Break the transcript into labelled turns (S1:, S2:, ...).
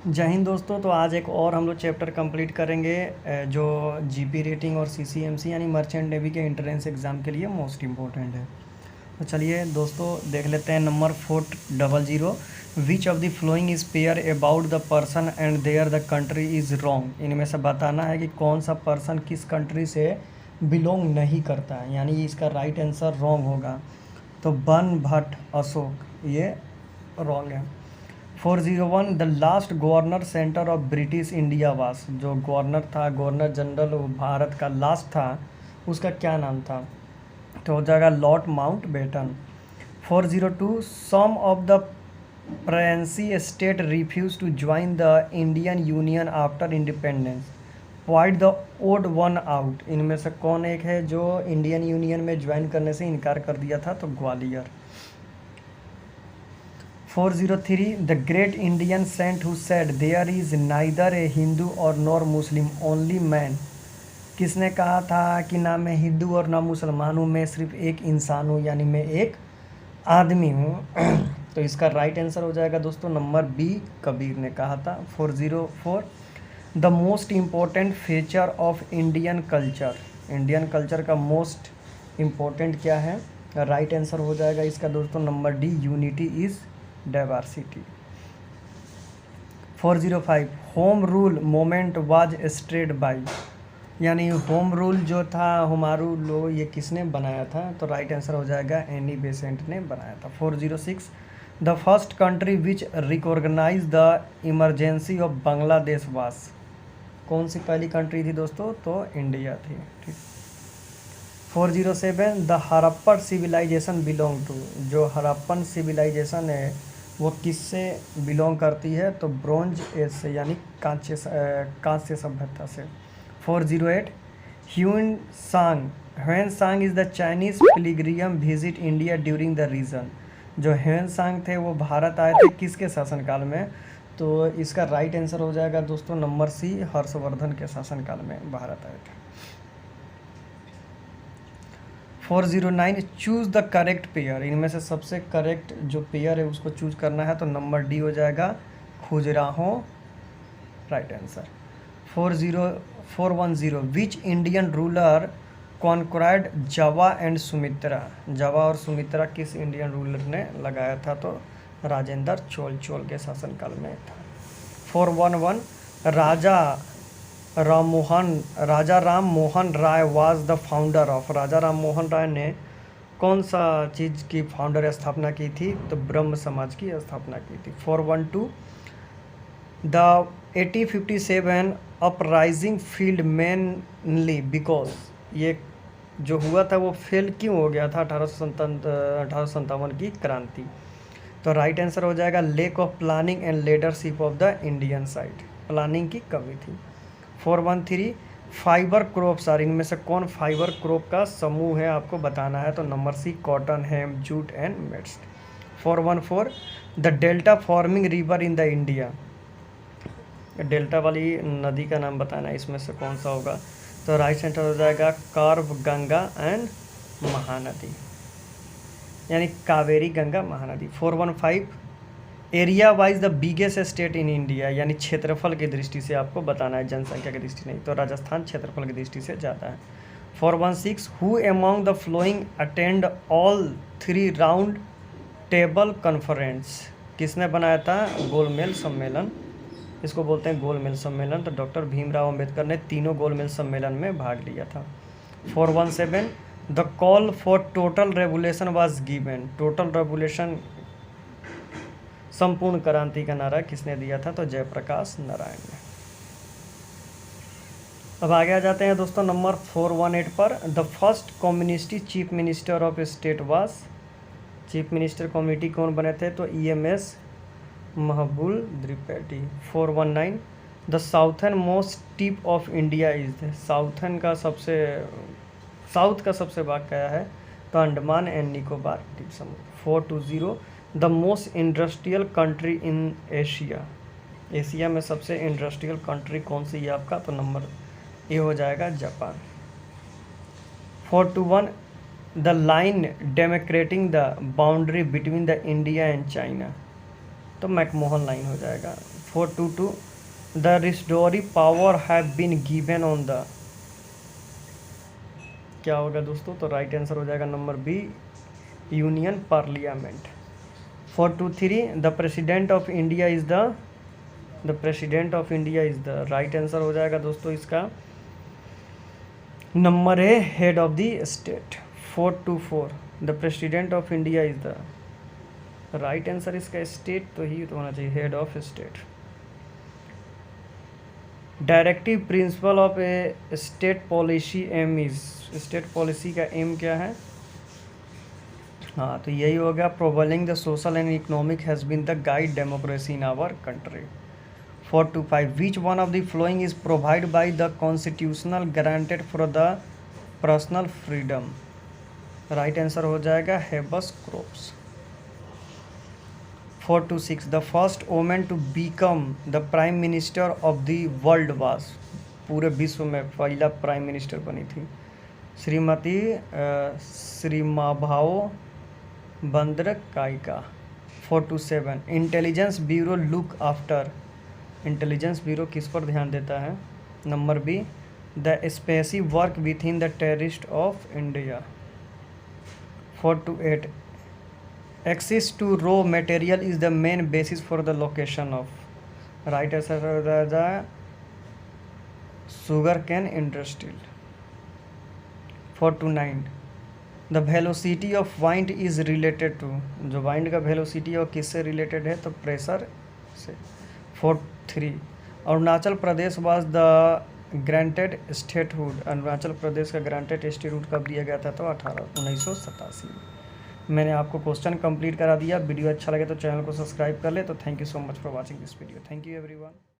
S1: जय हिंद दोस्तों। तो आज एक और हम लोग चैप्टर कंप्लीट करेंगे जो जीपी रेटिंग और सीसीएमसी यानी मर्चेंट नेवी के एंट्रेंस एग्ज़ाम के लिए मोस्ट इम्पोर्टेंट है। तो चलिए दोस्तों देख लेते हैं। Number 400, which of the following is pair about the person and their the country is wrong. इनमें से बताना है कि कौन सा पर्सन किस कंट्री से बिलोंग नहीं करता है, यानी इसका राइट आंसर रॉन्ग होगा। तो बन भट्ट अशोक ये रॉन्ग है। 401, the last governor centre of British India वास। जो गवर्नर था, गवर्नर जनरल भारत का लास्ट था, उसका क्या नाम था? तो हो जाएगा Lord Mountbatten. 402, some of the princely state refuse to join the Indian union after independence, point the odd one out. इनमें से कौन एक है जो इंडियन यूनियन में ज्वाइन करने से इनकार कर दिया था? तो Gwalior. 403, the great Indian saint who said there is neither a Hindu और नॉर मुस्लिम ओनली मैन। किसने कहा था कि ना मैं हिंदू और ना मुसलमान हूँ, मैं सिर्फ एक इंसान हूँ, यानी मैं एक आदमी हूँ। तो इसका राइट आंसर हो जाएगा दोस्तों नंबर बी, कबीर ने कहा था। 404, the most important feature of Indian culture. Indian culture का मोस्ट इम्पोर्टेंट क्या है? राइट आंसर हो जाएगा इसका दोस्तों number D, unity is diversity. 405, home rule moment was strayed by. यानी होम रूल जो था हुमायूं लो, ये किसने बनाया था? तो राइट आंसर हो जाएगा एनी बेसेंट ने बनाया था। 406, the first country which recognise the emergency of Bangladesh was. कौन सी पहली कंट्री थी दोस्तों? तो इंडिया थी। ठीक। 407, the Harappan civilisation belong to. जो हड़प्पन सिविलाइजेशन है वो किससे बिलोंग करती है? तो ब्रॉन्ज एज से, यानी कांस्य सभ्यता से। 408, Hyun Tsang Hiuen Tsang is the Chinese pilgrim visit India during the region. जो ह्वेन सांग थे वो भारत आए थे किसके शासनकाल में? तो इसका राइट आंसर हो जाएगा दोस्तों नंबर सी, हर्षवर्धन के शासनकाल में भारत आए थे। 409, चूज़ द करेक्ट पेयर। इनमें से सबसे करेक्ट जो पेयर है उसको चूज करना है, तो नंबर डी हो जाएगा Khajuraho, right answer. 410, which Indian ruler conquered Java and Sumatra. Java और सुमित्रा किस इंडियन रूलर ने लगाया था? तो राजेंद्र चोल के शासनकाल में था। 411, राजा Ram Mohan Roy was the founder of. राजा राम मोहन राय ने कौन सा चीज़ की फाउंडर स्थापना की थी? तो ब्रह्म समाज की स्थापना की थी। 412, the 1857 uprising field mainly because. ये जो हुआ था वो फेल क्यों हो गया था? 1857 की क्रांति। तो राइट आंसर हो जाएगा lake of planning and leadership of the Indian side. Planning की कमी थी। 413, फाइबर क्रॉप्स आर। इनमें से कौन फाइबर क्रॉप का समूह है आपको बताना है? तो number C, cotton, hemp, jute and mats. 414, the delta forming river in the India. Delta वाली नदी का नाम बताना है, इसमें से कौन सा होगा? तो राइट आंसर हो जाएगा कार्व, गंगा एंड महानदी, यानी Kaveri, Ganga, Mahanadi. 415, area wise the biggest state in India. यानी क्षेत्रफल की दृष्टि से आपको बताना है, जनसंख्या की दृष्टि नहीं। तो राजस्थान क्षेत्रफल की दृष्टि से ज़्यादा है। 416, who among the flowing attend all 3 round table conference. किसने बनाया था? गोलमेज सम्मेलन, इसको बोलते हैं गोलमेज सम्मेलन। तो डॉक्टर भीमराव अंबेडकर ने तीनों गोलमेज सम्मेलन में भाग लिया था। 417, the call for total revolution was given. Total revolution, संपूर्ण क्रांति का नारा किसने दिया था? तो जयप्रकाश नारायण ने। अब आगे आ जाते हैं दोस्तों नंबर 418 पर। The first communist chief minister of state was. Chief minister committee कौन बने थे? तो EMS Mehboob Tripathi. 419, the southern most tip of India is. South का सबसे भाग क्या है? तो अंडमान एंड निकोबार द्वीप समूह। 420, the most industrial country in Asia. Asia में सबसे इंडस्ट्रियल कंट्री कौन सी है आपका? तो नंबर ए हो जाएगा Japan. 421, the line demarcating the boundary between the India and China. तो मैकमोहन लाइन हो जाएगा। 422 the residuary power have been given on the, क्या होगा दोस्तों? तो राइट आंसर हो जाएगा number B, union parliament. 423 the President of India is the President of India is the, right answer हो जाएगा दोस्तों इसका number A, head of the state. 424 the President of India is the, right answer इसका state तो ही तो होना चाहिए, head of state. Directive principle of a state policy aim is, state policy का एम क्या है? हाँ, तो यही हो गया, providing the social and economic has been the guide democracy in our country. 425 which one of the following is provide by the constitutional guaranteed for the personal freedom, right answer हो जाएगा habeas corpus. 426 the first women to become the prime minister of the world was, पूरे विश्व में पहला prime minister बनी थी Shrimati Sirimavo Bandaranaike. 427 intelligence bureau look after, intelligence bureau किस पर ध्यान देता है? Number B, the spacey work with in the terrorist of India. 428 access to raw material is the main basis for the location of, right answer हो जाएगा sugar cane industry. 429 the velocity of wind is related to, जो wind का velocity और किससे related है? तो pressure से। 43 Arunachal Pradesh was the granted statehood, Arunachal Pradesh का ग्रांटेड स्टेटहुड कब दिया गया था? तो 1987 में। मैंने आपको क्वेश्चन कंप्लीट करा दिया। वीडियो अच्छा लगे तो चैनल को सब्सक्राइब कर ले। तो thank you so much for watching this video. Thank you everyone.